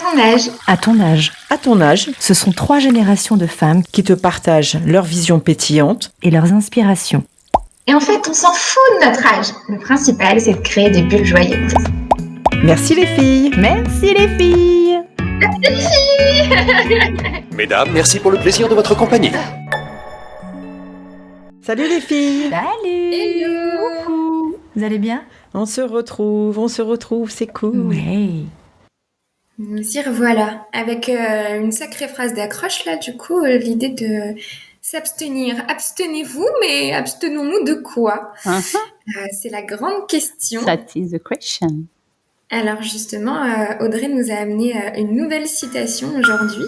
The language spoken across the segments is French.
ton âge. À ton âge. À ton âge, Ce sont 3 générations de femmes qui te partagent leur vision pétillante. et leurs inspirations. Et en fait, on s'en fout de notre âge. Le principal, c'est de créer des bulles joyeuses. Merci les filles. Merci les filles. Mesdames, merci pour le plaisir de votre compagnie. Salut les filles. Salut. Hello. Coucou. Vous allez bien? On se retrouve, c'est cool. Oui. Nous y revoilà, avec une sacrée phrase d'accroche là, du coup, l'idée de s'abstenir. Abstenez-vous, mais abstenons-nous de quoi? C'est la grande question. That is the question. Alors justement, Audrey nous a amené une nouvelle citation aujourd'hui.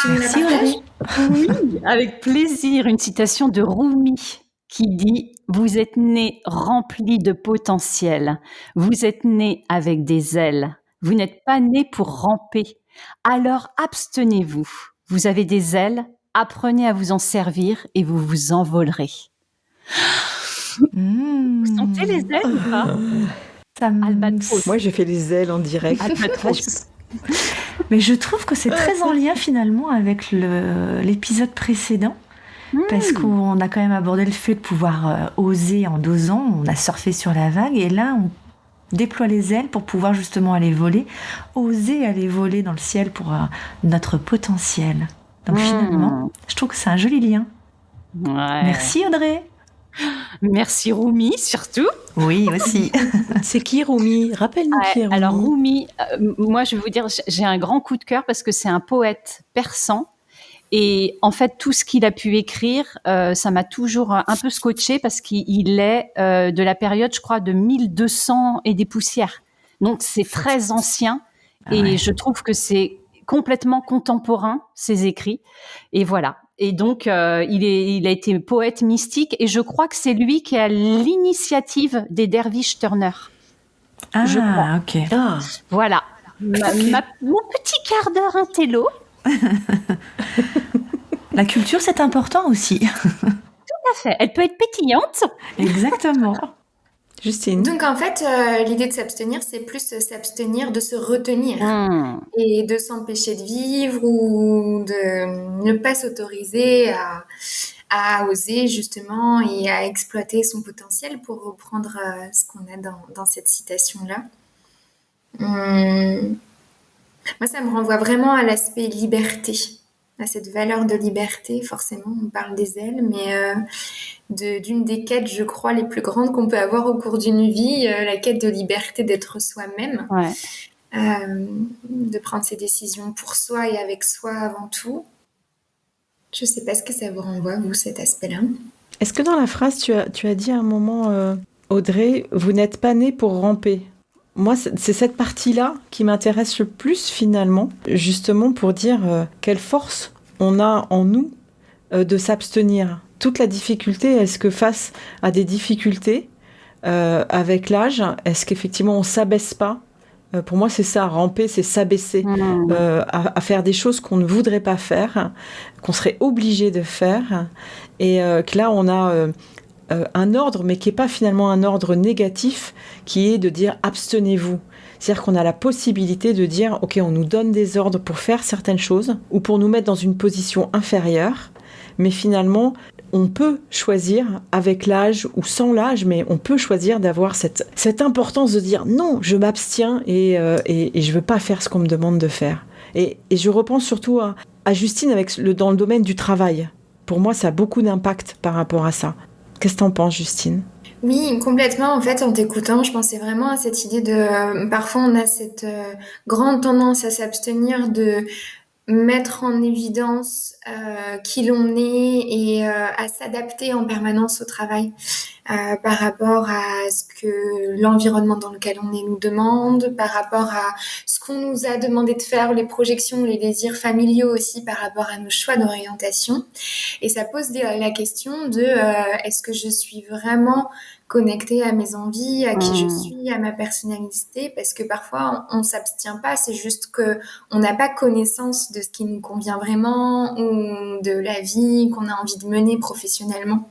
Tu nous la Merci partages? Audrey. Oui, avec plaisir, une citation de Rumi qui dit « Vous êtes né rempli de potentiel, vous êtes né avec des ailes, vous n'êtes pas né pour ramper, alors abstenez-vous, vous avez des ailes, apprenez à vous en servir et vous vous envolerez. » Vous sentez les ailes ou pas? Ça me- Albatros. Moi j'ai fait les ailes en direct. Albatros. Mais je trouve que c'est très en lien finalement avec l'épisode précédent. Parce qu'on a quand même abordé le fait de pouvoir oser en dosant, on a surfé sur la vague et là on déploie les ailes pour pouvoir justement aller voler, oser aller voler dans le ciel pour notre potentiel. Donc finalement, je trouve que c'est un joli lien. Ouais. Merci Audrey. Merci Rumi surtout. Oui aussi. C'est qui Rumi? Rappelle-nous qui est Rumi. Alors Rumi, moi je vais vous dire, j'ai un grand coup de cœur parce que c'est un poète persan. Et en fait, tout ce qu'il a pu écrire, ça m'a toujours un peu scotché parce qu'il est de la période, je crois, de 1200 et des poussières. Donc, c'est très ancien et ouais. je trouve que c'est complètement contemporain, ses écrits. Et voilà. Et donc, il a été poète mystique et je crois que c'est lui qui a l'initiative des Dervish Turner. Je crois. Ah ok. Ah, Voilà. Mon petit quart d'heure intello. La culture c'est important aussi. Tout à fait. Elle peut être pétillante. Exactement. Justine. Donc en fait, l'idée de s'abstenir, c'est plus s'abstenir de se retenir et de s'empêcher de vivre ou de ne pas s'autoriser à oser justement et à exploiter son potentiel pour reprendre ce qu'on a dans cette citation-là. Moi, ça me renvoie vraiment à l'aspect liberté, à cette valeur de liberté. Forcément, on parle des ailes, mais d'une des quêtes, je crois, les plus grandes qu'on peut avoir au cours d'une vie, la quête de liberté d'être soi-même, Ouais. de prendre ses décisions pour soi et avec soi avant tout. Je sais pas ce que ça vous renvoie, vous, cet aspect-là. Est-ce que dans la phrase, tu as dit à un moment, Audrey, vous n'êtes pas née pour ramper? Moi, c'est cette partie-là qui m'intéresse le plus finalement, justement pour dire quelle force on a en nous de s'abstenir. Toute la difficulté, est-ce que face à des difficultés avec l'âge, est-ce qu'effectivement on s'abaisse pas? Pour moi, c'est ça, ramper, c'est s'abaisser à faire des choses qu'on ne voudrait pas faire, qu'on serait obligé de faire, et que là, on a un ordre, mais qui n'est pas finalement un ordre négatif, qui est de dire abstenez-vous. C'est-à-dire qu'on a la possibilité de dire, ok, on nous donne des ordres pour faire certaines choses, ou pour nous mettre dans une position inférieure, mais finalement, on peut choisir avec l'âge ou sans l'âge, mais on peut choisir d'avoir cette importance de dire non, je m'abstiens et je veux pas faire ce qu'on me demande de faire. Et je repense surtout à Justine dans le domaine du travail. Pour moi, ça a beaucoup d'impact par rapport à ça. Qu'est-ce que t'en penses, Justine? Oui, complètement. En fait, en t'écoutant, je pensais vraiment à cette idée de... parfois, on a cette grande tendance à s'abstenir de mettre en évidence qui l'on est et à s'adapter en permanence au travail par rapport à ce que l'environnement dans lequel on est nous demande, par rapport à ce qu'on nous a demandé de faire, les projections, les désirs familiaux aussi par rapport à nos choix d'orientation. Et ça pose la question de est-ce que je suis vraiment connectée à mes envies, à qui je suis, à ma personnalité, parce que parfois on s'abstient pas, c'est juste que on n'a pas connaissance de ce qui nous convient vraiment ou de la vie qu'on a envie de mener professionnellement.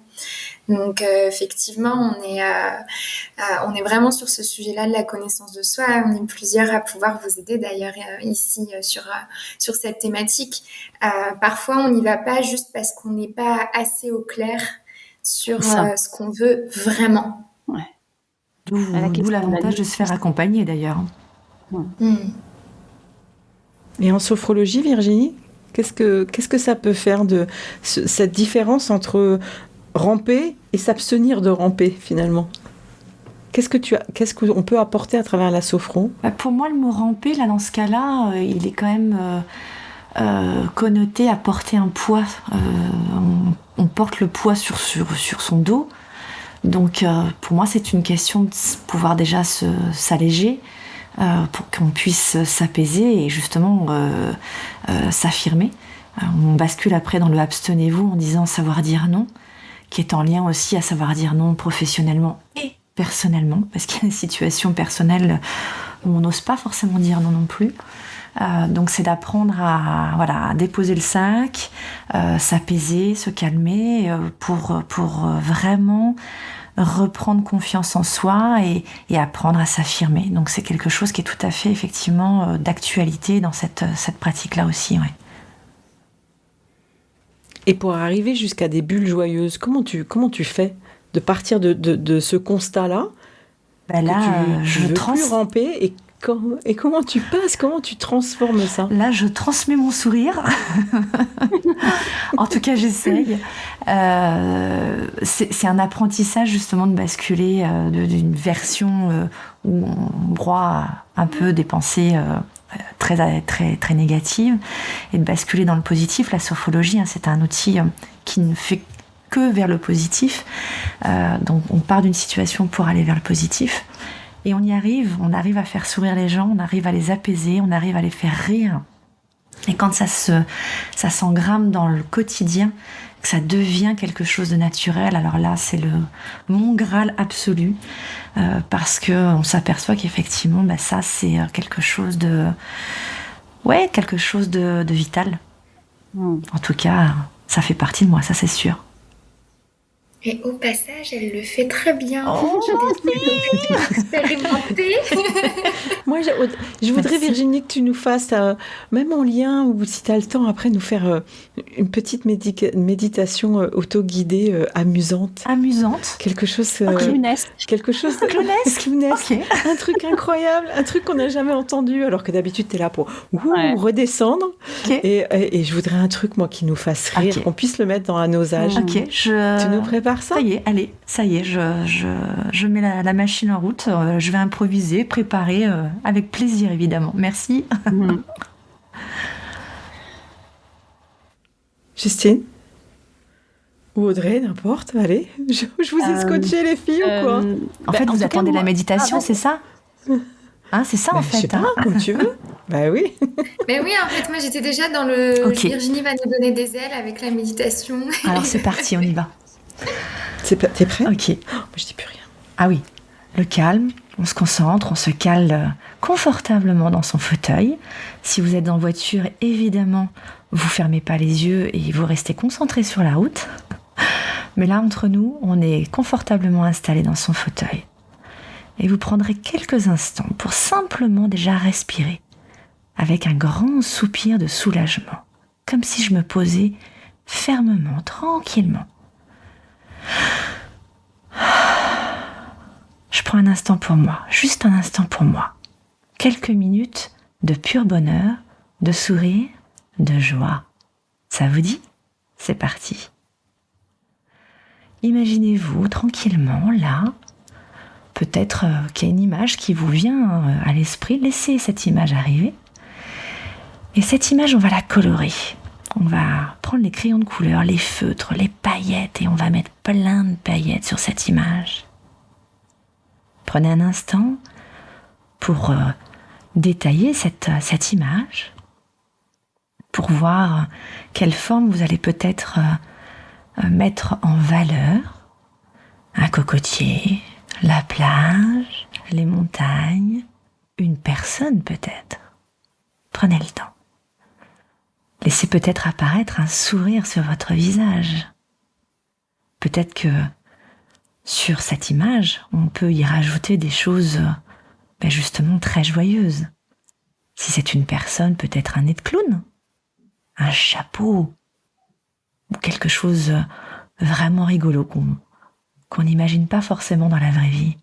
Donc effectivement, on est vraiment sur ce sujet-là de la connaissance de soi. On est plusieurs à pouvoir vous aider d'ailleurs ici sur cette thématique. Parfois, on n'y va pas juste parce qu'on n'est pas assez au clair sur ce qu'on veut vraiment. Ouais. D'où l'avantage de se faire accompagner d'ailleurs. Et en sophrologie, Virginie, qu'est-ce que ça peut faire de cette différence entre ramper et s'abstenir de ramper finalement? Qu'est-ce qu'on peut apporter à travers la sophro? Pour moi, le mot ramper, là, dans ce cas-là, il est quand même connoté à porter un poids. On porte le poids sur son dos. Donc, pour moi, c'est une question de pouvoir déjà s'alléger pour qu'on puisse s'apaiser et justement s'affirmer. On bascule après dans le abstenez-vous en disant savoir dire non, qui est en lien aussi à savoir dire non professionnellement et personnellement, parce qu'il y a des situations personnelles où on n'ose pas forcément dire non non plus. Donc c'est d'apprendre à déposer le sac, s'apaiser, se calmer pour vraiment reprendre confiance en soi et apprendre à s'affirmer. Donc c'est quelque chose qui est tout à fait effectivement d'actualité dans cette pratique-là aussi. Ouais. Et pour arriver jusqu'à des bulles joyeuses, comment tu fais de partir de ce constat-là? Je veux plus ramper et comment tu passes, comment tu transformes ça? Là, je transmets mon sourire. En tout cas, j'essaye. C'est un apprentissage justement de basculer d'une version où on broie un peu des pensées très, très, très négatives et de basculer dans le positif. La sophrologie, c'est un outil qui ne fait que vers le positif. Donc, on part d'une situation pour aller vers le positif. Et on arrive à faire sourire les gens, on arrive à les apaiser, on arrive à les faire rire. Et quand ça s'engramme dans le quotidien, que ça devient quelque chose de naturel, alors là, c'est mon Graal absolu, parce qu'on s'aperçoit qu'effectivement, ça, c'est quelque chose de vital. En tout cas, ça fait partie de moi, ça c'est sûr. Et au passage, elle le fait très bien. Oh, expérimenté. Moi, je voudrais, Virginie, que tu nous fasses, même en lien, ou si tu as le temps, après, nous faire une petite méditation auto-guidée amusante. Amusante. Quelque chose... clownesque. Quelque chose de... Clownesque. Okay. Un truc incroyable, un truc qu'on n'a jamais entendu, alors que d'habitude, tu es là pour redescendre. Okay. Et je voudrais un truc, moi, qui nous fasse rire, qu'on puisse le mettre dans un osage. Ok, Tu nous prépares ça? Ça y est, allez, ça y est, je mets la machine en route, je vais improviser, préparer, avec plaisir évidemment. Merci. Justine? Ou Audrey, n'importe, allez. Je vous ai scotché les filles ou quoi? En fait, vous attendez la méditation, c'est ça? C'est ça en fait. Je sais pas, comme tu veux. Bah oui. Mais oui, en fait, moi j'étais déjà dans le Virginie va nous donner des ailes avec la méditation. Alors c'est parti, on y va. T'es prêt? Ok. Moi je dis plus rien. Ah oui, le calme, on se concentre, on se cale confortablement dans son fauteuil. Si vous êtes en voiture, évidemment, vous fermez pas les yeux et vous restez concentré sur la route. Mais là, entre nous, on est confortablement installé dans son fauteuil. Et vous prendrez quelques instants pour simplement déjà respirer avec un grand soupir de soulagement, comme si je me posais fermement, tranquillement. Je prends un instant pour moi, juste un instant pour moi. Quelques minutes de pur bonheur, de sourire, de joie. Ça vous dit? C'est parti. Imaginez-vous tranquillement là. Peut-être qu'il y a une image qui vous vient à l'esprit. Laissez cette image arriver. Et cette image, on va la colorer. On va prendre les crayons de couleur, les feutres, les paillettes et on va mettre plein de paillettes sur cette image. Prenez un instant pour détailler cette image, pour voir quelle forme vous allez peut-être mettre en valeur. Un cocotier, la plage, les montagnes, une personne peut-être. Prenez le temps. Laissez peut-être apparaître un sourire sur votre visage. Peut-être que sur cette image, on peut y rajouter des choses justement très joyeuses. Si c'est une personne, peut-être un nez de clown, un chapeau, ou quelque chose vraiment rigolo qu'on n'imagine pas forcément dans la vraie vie.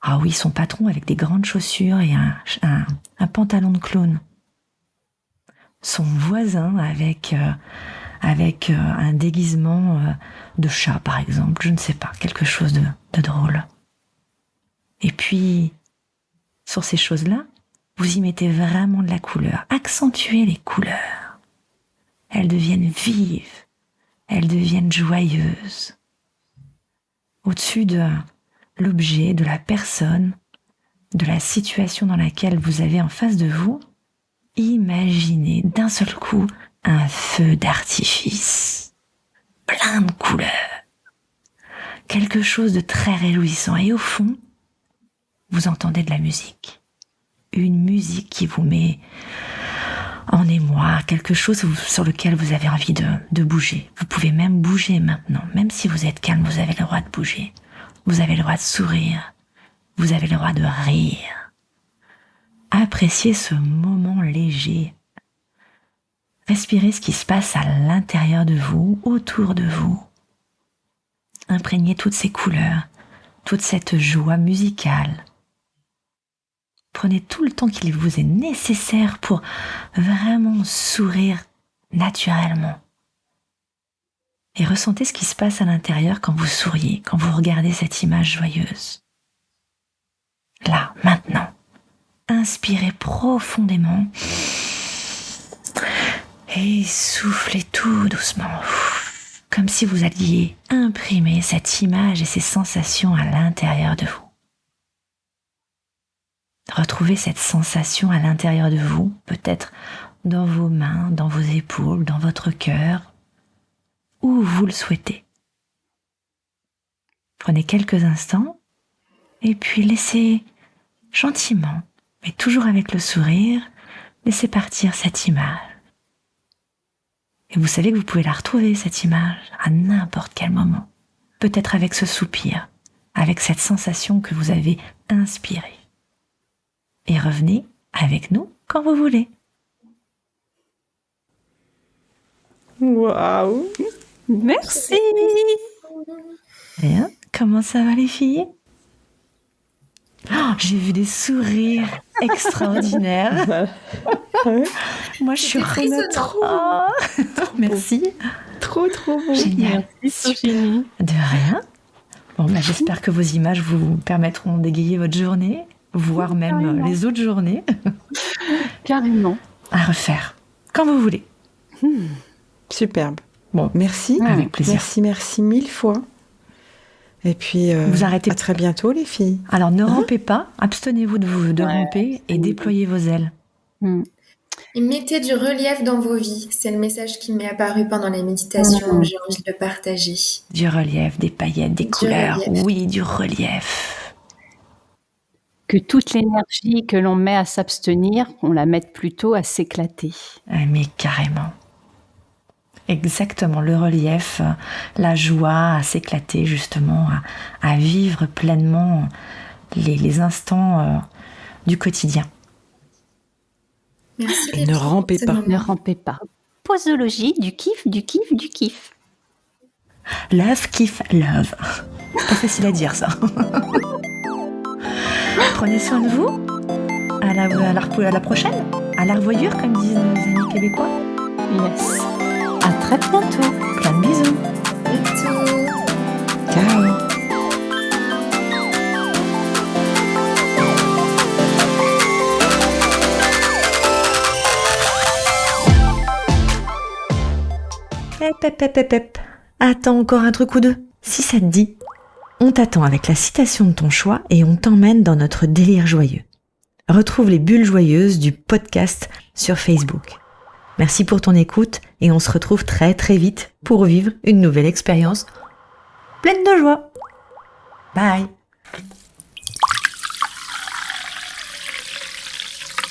Ah oui, son patron avec des grandes chaussures et un pantalon de clown. Son voisin avec un déguisement de chat, par exemple, je ne sais pas, quelque chose de drôle. Et puis, sur ces choses-là, vous y mettez vraiment de la couleur. Accentuez les couleurs. Elles deviennent vives, elles deviennent joyeuses. Au-dessus de l'objet, de la personne, de la situation dans laquelle vous avez en face de vous, imaginez d'un seul coup un feu d'artifice, plein de couleurs, quelque chose de très réjouissant. Et au fond, vous entendez de la musique, une musique qui vous met en émoi, quelque chose sur lequel vous avez envie de bouger. Vous pouvez même bouger maintenant, même si vous êtes calme, vous avez le droit de bouger. Vous avez le droit de sourire, vous avez le droit de rire. Appréciez ce moment léger. Respirez ce qui se passe à l'intérieur de vous, autour de vous. Imprégnez toutes ces couleurs, toute cette joie musicale. Prenez tout le temps qu'il vous est nécessaire pour vraiment sourire naturellement. Et ressentez ce qui se passe à l'intérieur quand vous souriez, quand vous regardez cette image joyeuse. Là, maintenant, inspirez profondément et soufflez tout doucement, comme si vous alliez imprimer cette image et ces sensations à l'intérieur de vous. Retrouvez cette sensation à l'intérieur de vous, peut-être dans vos mains, dans vos épaules, dans votre cœur, où vous le souhaitez. Prenez quelques instants et puis laissez gentiment, mais toujours avec le sourire, laissez partir cette image. Et vous savez que vous pouvez la retrouver, cette image, à n'importe quel moment. Peut-être avec ce soupir, avec cette sensation que vous avez inspirée. Et revenez avec nous quand vous voulez. Waouh! Merci. Bien, comment ça va les filles? J'ai vu des sourires extraordinaires. Moi, je suis frissonnant. Merci. Trop beau. Génial. Virginie. De rien. Bon, j'espère que vos images vous permettront d'égayer votre journée, voire même Carrément. les autres journées. Carrément. À refaire, quand vous voulez. Superbe. Bon, Merci. avec plaisir. Merci mille fois. Et puis, Vous arrêtez. à très bientôt, les filles. Alors, ne rampez pas, abstenez-vous de ramper et déployez vos ailes. Et mettez du relief dans vos vies. C'est le message qui m'est apparu pendant les méditations. J'ai envie de le partager. Du relief, des paillettes, des couleurs. relief. Oui, du relief. Que toute l'énergie que l'on met à s'abstenir, on la mette plutôt à s'éclater. Ah, mais carrément. Exactement, le relief, la joie à s'éclater justement, à vivre pleinement les instants du quotidien. Merci. Et les ne filles, rampez ce pas. moment. Ne rampez pas. Posologie, du kiff, du kiff, du kiff. Love, kiff, love. Pas facile à dire ça. Prenez soin de vous. À la prochaine. À la revoyure, comme disent nos amis québécois. Yes. À très bientôt. Plein de bisous. Bisous. Ciao. Hep. Attends encore un truc ou deux. Si ça te dit, on t'attend avec la citation de ton choix et on t'emmène dans notre délire joyeux. Retrouve les bulles joyeuses du podcast sur Facebook. Merci pour ton écoute et on se retrouve très très vite pour vivre une nouvelle expérience pleine de joie. Bye.